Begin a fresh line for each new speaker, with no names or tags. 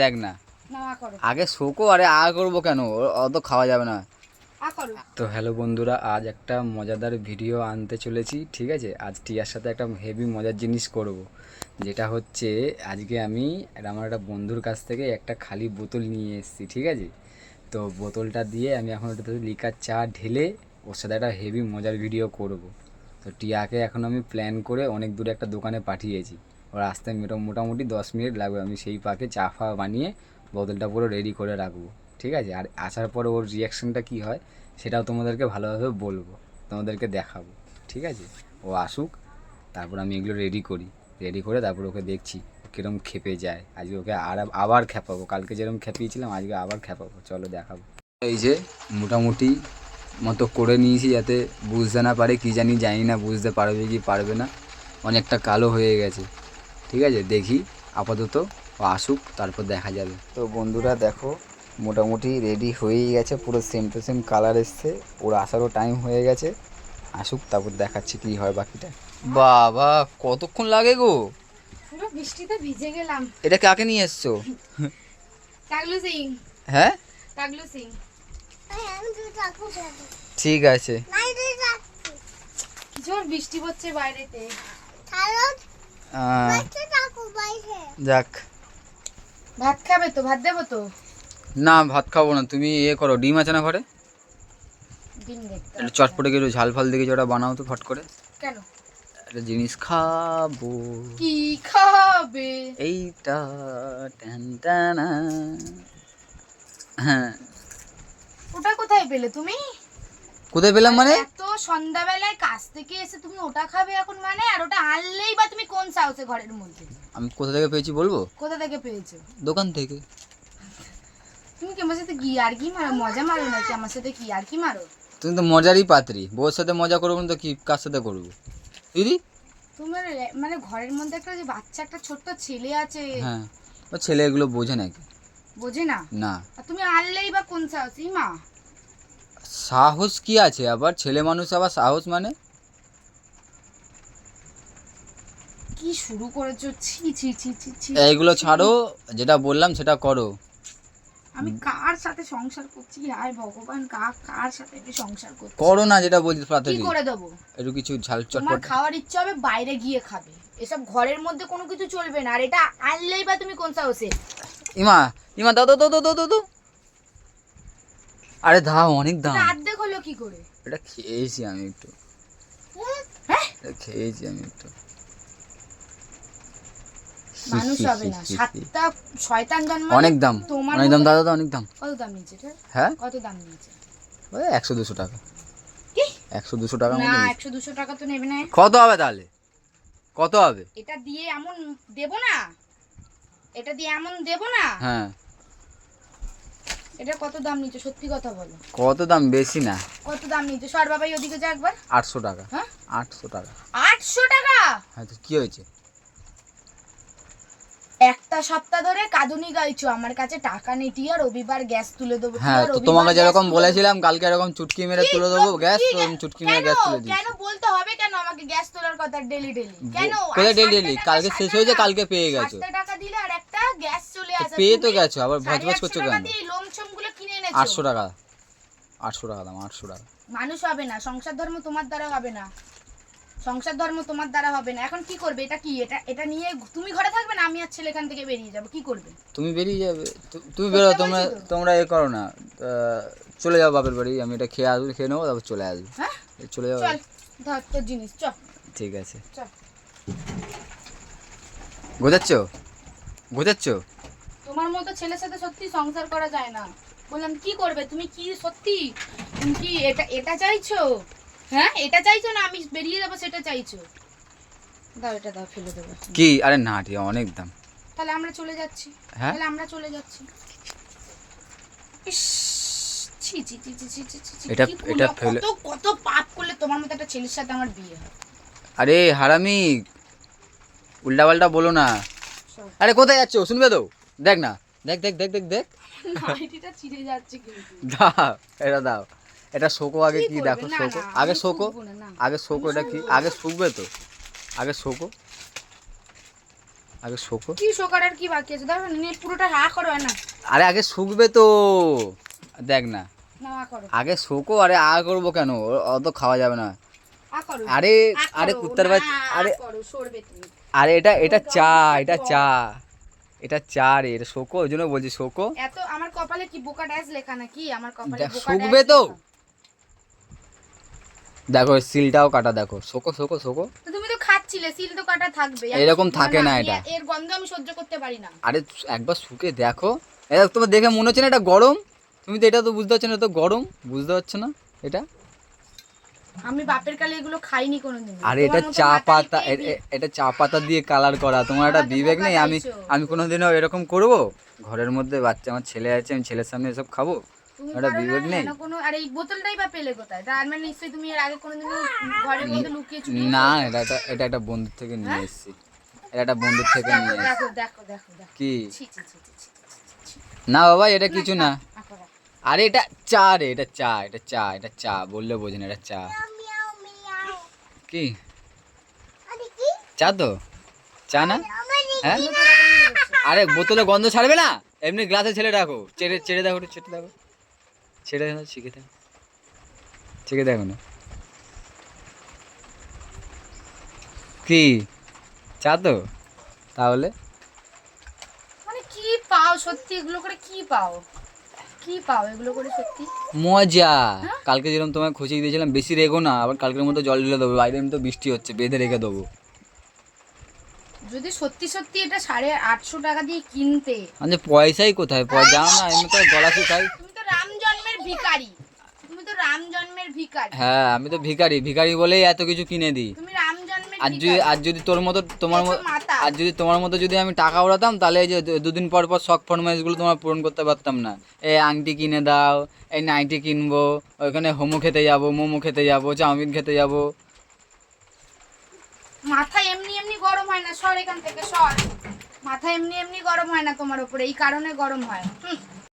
দেখ না আগে শোকো, আরে করবো কেন, অত খাওয়া যাবে না। তো হ্যালো বন্ধুরা, আজ একটা মজাদার ভিডিও আনতে চলেছি, ঠিক আছে। আজ টিয়ার সাথে একটা হেভি মজার জিনিস করব, যেটা হচ্ছে আজকে আমি আমার একটা বন্ধুর কাছ থেকে একটা খালি বোতল নিয়ে এসেছি, ঠিক আছে। তো বোতলটা দিয়ে আমি এখন ওটাতে লিকার চা ঢেলে ওর সাথে একটা হেভি মজার ভিডিও করব। তো টিয়াকে এখন আমি প্ল্যান করে অনেক দূরে একটা দোকানে পাঠিয়েছি, ওর আসতে মোটামুটি 10 মিনিট লাগবে। আমি সেই পাকে চা ফা বানিয়ে বোতলটা পুরো রেডি করে রাখবো, ঠিক আছে। আর আসার পরে ওর রিয়াকশানটা কী হয় সেটাও তোমাদেরকে ভালোভাবে বলবো, তোমাদেরকে দেখাবো, ঠিক আছে। ও আসুক, তারপর আমি এগুলো রেডি করি, রেডি করে তারপর ওকে দেখছি কীরকম খেপে যায়। আজকে ওকে আবার খেপাবো, কালকে যেরকম খেপিয়েছিলাম আজকে আবার খেপাবো, চলো দেখাবো। এই যে মোটামুটি মতো করে নিয়েছি যাতে বুঝতে না পারে, কি জানি না বুঝতে পারবে কি পারবে না, অনেকটা কালো হয়ে গেছে, ঠিক আছে। দেখি আপাতত ও আসুক, তারপর দেখা যাবে। তো বন্ধুরা দেখো, মোটামুটি রেডি হয়েই গেছে, পুরো সেম টু সেম কালার এসছে। ওর আসারও টাইম হয়ে গেছে, আসুক তারপর দেখাচ্ছি কি হয় বাকিটা। বাবা কতক্ষণ লাগে গো,
পুরো বৃষ্টিতে ভিজে গেলাম।
এটা কাকে নিয়ে এসছো?
টাগলু সিং।
হ্যাঁ
টাগলু সিং।
ঠিক আছে।
জোর বৃষ্টি পড়ছে বাইরেতে।
যাক,
ভাত খাবে তো? ভাত দেবো তো?
না ভাত খাবো না, তুমি করো, ডিম আছে না ঘরে?
ডিম দেখতে
একটু চটপটে কিছু ঝাল ফাল দেখে ওটা বানাও তো ফট করে।
কেন?
একটা জিনিস খাবো।
কি খাবে?
এইটা টানা। হ্যাঁ,
ওটা কোথায় পেলে তুমি?
কোথায় পেলাম মানে?
এত সন্ধ্যাবেলায় কাজ থেকে এসে তুমি ওটা খাবে এখন মানে? আর ওটা আনলেই বা তুমি কোন সাহসে ঘরের মধ্যে?
আমি কোথা থেকে পেয়েছি বলবো?
কোথা থেকে পেয়েছো?
দোকান থেকে।
তুমি কি আমার সাথে কি আর কি মারো? মজা মারো নাকি আমার সাথে? কি আর কি মারো?
তুমি তো মজারই পাত্রী, বউর সাথে মজা করবো না তো কি কার সাথে করবো দিদি?
তোমার মানে ঘরের মধ্যে একটা যে বাচ্চা একটা ছোট্ট ছেলে আছে।
হ্যাঁ, ও ছেলে এগুলো বোঝে নাকি?
বোঝে না?
না।
আর তুমি আনলেই বা কোন সাহসী মা?
সাহস কি আছে আবার, ছেলে মানুষ আবার সাহস মানে?
কি শুরু করেছো? ছি ছি ছি ছি ছি।
এইগুলো ছাড়ো, যেটা বললাম সেটা করো।
আমি কার সাথে সংসার করছি? হায় ভগবান, কার সাথে আমি সংসার করছি?
করো না যেটা বলছি
কি
তাড়াতাড়ি।
করে দেবো?
একটু কিছু ঝাল
তোমার
চটপট।
খাওয়ার ইচ্ছা হবে বাইরে গিয়ে খাবে, এসব ঘরের মধ্যে কোনো কিছু চলবে না। আর এটা আনলেই বা তুমি কোন সাহসে?
ইমা, ইমা দাও দাও দাও দাও দাও দাও। আরে দাও, অনেক দাম।
অর্ধেক হলো কি করে?
এটা খেয়েছি আমি একটু,
হ্যাঁ,
খেয়েছি আমি একটু।
মানুষ হবে না, সাতটা শয়তান জন্ম।
অনেক দাম, অনেক দাম দাদা, অনেক দাম।
কত দাম নিয়েছে এটা?
হ্যাঁ,
কত দাম নিয়েছে?
ওই 100-200 টাকা।
কি
100-200 টাকা
না,
মধ্যে?
100-200 টাকা তো নেবে না।
কত হবে তাহলে? কত হবে?
এটা দিয়ে এমন দেব না, এটা দিয়ে এমন দেব না।
হ্যাঁ,
এটা কত দাম নিচ্ছে সত্যি কথা বলো?
কত দাম? বেশি না।
কত দাম নিচ্ছে? সর বাবাই ওদিকে যা একবার।
800 টাকা।
হ্যাঁ,
800 টাকা।
800 টাকা?
হ্যাঁ, তো কি হয়েছে?
একটা সপ্তাহ ধরে কাঁদুনি গাইছো আমার কাছে টাকা নেই, টিয়া রবিবার গ্যাস তুলে দেবো।
হ্যাঁ, তো তোমাকে যেরকম বলেছিলাম কালকে এরকম চুটকি মেরে তুলে দেবো গ্যাস, তো চুটকি মেরে গ্যাস তুলে দিয়েছি।
কেন বলতে হবে কেন আমাকে গ্যাস তোলার কথা ডেলি ডেলি? কেন?
কোথায় ডেলি? কালকে শেষ হয়েছে, কালকে পেয়ে গেছো।
7 টাকা দিলে আর একটা গ্যাস চলে আসে।
পেয়ে তো গেছো, আবার ভজভজ করছো কেন?
এই লোমছম গুলো কিনে এনেছো।
800 টাকা, 800 টাকা দাম, 800 টাকা।
মানুষ হবে না, সংসার ধর্ম তোমার দ্বারা হবে না, সংসার ধর্ম তোমার দ্বারা হবে না। এখন কি করবে? এটা কি? এটা নিয়ে তুমি ঘরে থাকবে না? আমি আর ছেলে এখান থেকে বেরিয়ে যাবো, কি করবে?
তুমি বেরিয়ে যাবে, তুমি বেরো, তোমরা এ করো না, চলে যাও বাপের বাড়ি। আমি এটা খেয়ে আসবো, খেয়ে নেবো, তারপর চলে আসবো।
হ্যাঁ,
চলে যাও।
চল ধর তোর জিনিস, চল।
ঠিক আছে,
চল।
গোছাচ্ছ গোছাচ্ছ?
তোমার মতো ছেলের সাথে সত্যি সংসার করা যায় না। বললাম কি করবে তুমি? কি সত্যি তুমি কি এটা চাইছো? হ্যাঁ, এটা চাইছো না আমি বেরিয়ে যাবো সেটা চাইছো? দাও, এটা দাও, ফেলে দেবো।
কি? আরে না ঠিক, অনেক দাম।
তাহলে আমরা চলে যাচ্ছি।
হ্যাঁ,
তাহলে আমরা চলে যাচ্ছি। ইস, ছি ছি ছি ছি ছি ছি ছি।
এটা
কি
এটা
করলো?
ফেলে।
কত পাপ করলে তোমার মতো একটা ছেলের সাথে আমার বিয়ে হয়?
আরে হারামি, উল্টা পাল্টা বলো না। আরে কোথায় যাচ্ছ? শুনবে তো, দেখ না, দেখ দেখ দেখ দেখ দেখ।
নাইটিটা ছিঁড়ে যাচ্ছে কিন্তু।
দাও, এটা দাও, এটা শোকো আগে। কি দেখো,
না,
শোকো
না,
আগে,
আমি
শোকো
শুকবো না, না।
আগে, শোকো। এটা কি? আগে শুকবে তো, আগে শোকো। আগে শোকো।
কি শোকার আর কি বাকি আছে? দেখো নিয়ে পুরোটা হা করো না।
আরে আগে শুকবে তো, দেখ না।
না হা করো।
আগে শোকো, আরে করবো কেন? অত খাওয়া যাবে না।
হা করো।
আরে
হা
আরে
করো,
কুত্তার
না,
বাচ্চা, আরে
করো সরবে তুমি।
আরে এটা চা, এটা চা, এটা চা রে, এটা শোকো, ওই জন্য বলছি শোকো।
এত আমার কপালে কি বোকা ড্যাশ লেখা নাকি? আমার কপালে বোকা ড্যাশ
শুকবে তো।
লেখা।
দেখো সিলটাও কাটা, দেখো শোকো শোকো শোকো।
তো তুমি তো খাচ্ছিলে, সিল তো কাটা থাকবে।
এরকম থাকে না এটা।
এর গন্ধ আমি সহ্য করতে পারি না।
আরে একবার শুকে দেখো, এটা তোমার দেখে মনে হচ্ছে না এটা গরম? তুমি তো এটা তো বুঝতে পারছো না, এটা তো গরম, বুঝতে পারছো না এটা?
আমি বাপের কালে এগুলো খাইনি কোনোদিন।
আরে এটা চা পাতা, এটা চা পাতা দিয়ে কালার করা। তোমার একটা বিবেক নেই? আমি কোনোদিনও এরকম করব? ঘরের মধ্যে বাচ্চা, আমার ছেলে আছে, আমি ছেলের সামনে এসব খাবো? একটা বিবেক নেই?
আর এই বোতলটাই বা পেলে কোথায়? তার মানে নিশ্চয়ই তুমি এর আগে কোনোদিন ঘরের মধ্যে লুকিয়ে চুকিয়ে।
না, এটা একটা বন্ধুর থেকে নিয়ে এসেছি। এটা একটা বন্ধুর থেকে নিয়ে এসেছি।
দেখো দেখো দেখো দেখো
কি?
ছি ছি ছি ছি ছি, ছি।
না বাবা, এটা কিছু না।
রাখো, রাখো।
আরে এটা চা রে, এটা চা, এটা চা, এটা চা বললে বোঝেন, এটা চা। কি চা তো? চা না? হ্যাঁ। আরে বোতলে গন্ধ ছাড়বে না, এমনি গ্লাসে ছেড়ে রাখো। চেড়ে চেড়ে দেখো, একটু চেড়ে দেখো, ছেড়ে দেখো, শিখে দেখো, শিখে দেখো না। কি চা তো? তাহলে
মানে কি পাও সত্যি এগুলো করে? কি পাও? কি পাও এগুলো করে সত্যি?
মজা। কালকে যেরকম তোমায় খুশি দিয়েছিলাম, বেশি রেগো না, আবার কালকের মতো জল ঢেলে দেবো। বাইরে এমনি তো বৃষ্টি হচ্ছে, বেঁধে রেখে দেবো।
যদি সত্যি সত্যি এটা 850 টাকা দিয়ে কিনতে,
মানে পয়সাই কোথায়? যাও না, এমনি তো গলা শুকাই।
তুমি তো রাম জন্মের ভিখারি। তুমি তো রাম জন্মের ভিখারি।
হ্যাঁ, আমি তো ভিখারি, ভিখারি বলেই এত কিছু কিনে দিই।
তুমি রাম জন্মের
আর
ভিখারি।
যদি তোর মতো, তোমার মতো,
মাথা।
আর যদি তোমার মতো যদি আমি টাকা ওড়াতাম, তাহলে এই যে দুদিন পর পর শখ ফরমাইশগুলো তোমার পূরণ করতে পারতাম না। এই আংটি কিনে দাও, এই নাইটি কিনবো, ওইখানে মোমো খেতে যাবো, মোমো খেতে যাবো, চাউমিন খেতে যাবো।
মাথা এমনি এমনি গরম হয় না, সর এখান থেকে সর। মাথা এমনি এমনি গরম হয় না তোমার উপরে, এই কারণে গরম হয়।